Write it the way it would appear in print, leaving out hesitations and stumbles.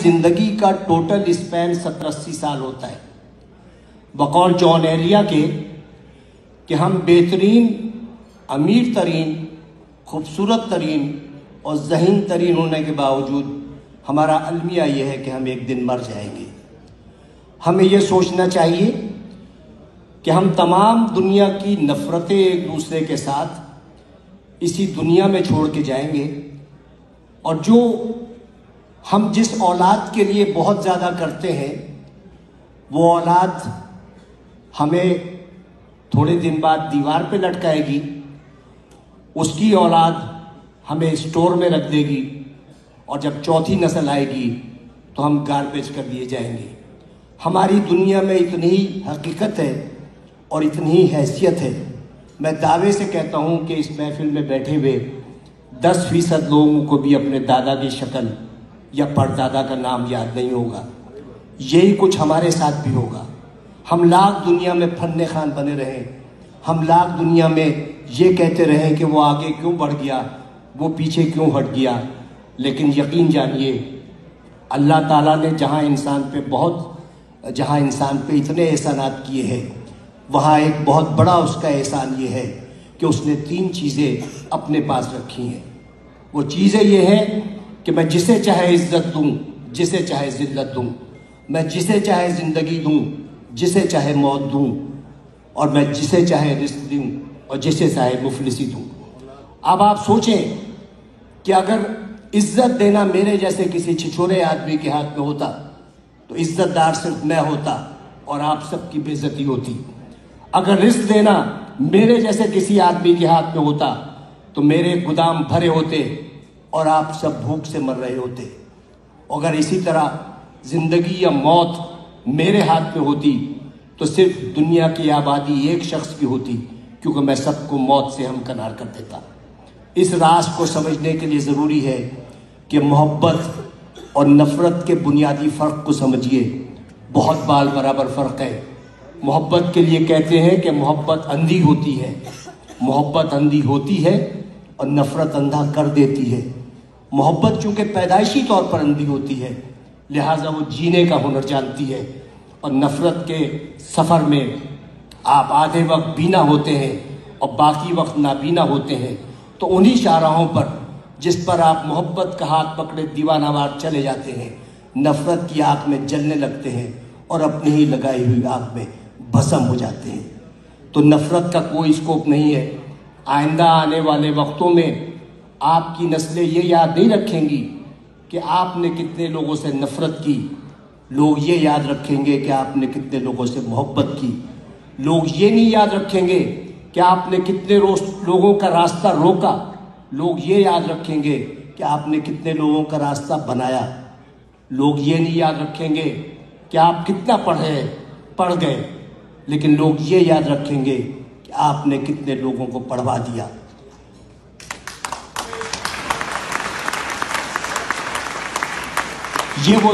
زندگی کا total Spain 70-80 سال ہوتا ہے، بقول جان ایلیا کے کہ ہم بہترین، امیر ترین، خوبصورت ترین اور ذہین ترین ہونے کے باوجود ہمارا المیہ یہ ہے کہ ہم ایک دن مر جائیں گے۔ ہمیں یہ سوچنا چاہیے کہ ہم تمام دنیا کی نفرتیں ایک دوسرے کے ساتھ اسی دنیا میں چھوڑ کے جائیں گے، اور جو ہم جس اولاد کے لیے بہت زیادہ کرتے ہیں وہ اولاد ہمیں تھوڑے دن بعد دیوار پہ لٹکائے گی، اس کی اولاد ہمیں اسٹور میں رکھ دے گی، اور جب چوتھی نسل آئے گی تو ہم گاربیج کر دیے جائیں گے۔ ہماری دنیا میں اتنی ہی حقیقت ہے اور اتنی ہی حیثیت ہے، میں دعوے سے کہتا ہوں کہ اس محفل میں بیٹھے ہوئے 10% لوگوں کو بھی اپنے دادا کی شکل یا پردادا کا نام یاد نہیں ہوگا۔ یہی کچھ ہمارے ساتھ بھی ہوگا۔ ہم لاکھ دنیا میں فن خان بنے رہیں، ہم لاکھ دنیا میں یہ کہتے رہیں کہ وہ آگے کیوں بڑھ گیا، وہ پیچھے کیوں ہٹ گیا، لیکن یقین جانیے اللہ تعالیٰ نے جہاں انسان پہ اتنے احسانات کیے ہیں، وہاں ایک بہت بڑا اس کا احسان یہ ہے کہ اس نے 3 چیزیں اپنے پاس رکھی ہیں۔ وہ چیزیں یہ ہیں کہ میں جسے چاہے عزت دوں، جسے چاہے ذلت دوں، میں جسے چاہے زندگی دوں، جسے چاہے موت دوں، اور میں جسے چاہے رزق دوں اور جسے چاہے مفلسی دوں۔ اب آپ سوچیں کہ اگر عزت دینا میرے جیسے کسی چھچورے آدمی کے ہاتھ میں ہوتا تو عزت دار صرف میں ہوتا اور آپ سب کی بے عزتی ہوتی۔ اگر رزق دینا میرے جیسے کسی آدمی کے ہاتھ میں ہوتا تو میرے گودام بھرے ہوتے اور آپ سب بھوک سے مر رہے ہوتے۔ اگر اسی طرح زندگی یا موت میرے ہاتھ میں ہوتی تو صرف دنیا کی آبادی ایک شخص کی ہوتی، کیونکہ میں سب کو موت سے ہمکنار کر دیتا۔ اس راز کو سمجھنے کے لیے ضروری ہے کہ محبت اور نفرت کے بنیادی فرق کو سمجھیے۔ بہت بال برابر فرق ہے۔ محبت کے لیے کہتے ہیں کہ محبت اندھی ہوتی ہے، محبت اندھی ہوتی ہے اور نفرت اندھا کر دیتی ہے۔ محبت چونکہ پیدائشی طور پر اندھی ہوتی ہے، لہٰذا وہ جینے کا ہنر جانتی ہے، اور نفرت کے سفر میں آپ آدھے وقت بینا ہوتے ہیں اور باقی وقت نابینا ہوتے ہیں، تو انہی شاہراہوں پر جس پر آپ محبت کا ہاتھ پکڑے دیوانہ وار چلے جاتے ہیں، نفرت کی آگ میں جلنے لگتے ہیں اور اپنی ہی لگائی ہوئی آگ میں بھسم ہو جاتے ہیں۔ تو نفرت کا کوئی اسکوپ نہیں ہے۔ آئندہ آنے والے وقتوں میں آپ کی نسلیں یہ یاد نہیں رکھیں گی کہ آپ نے کتنے لوگوں سے نفرت کی، لوگ یہ یاد رکھیں گے کہ آپ نے کتنے لوگوں سے محبت کی۔ لوگ یہ نہیں یاد رکھیں گے کہ آپ نے کتنے لوگوں کا راستہ روکا، لوگ یہ یاد رکھیں گے کہ آپ نے کتنے لوگوں کا راستہ بنایا۔ لوگ یہ نہیں یاد رکھیں گے کہ آپ کتنا پڑھ گئے، لیکن لوگ یہ یاد رکھیں گے کہ آپ نے کتنے لوگوں کو پڑھوا دیا۔ یہ وہ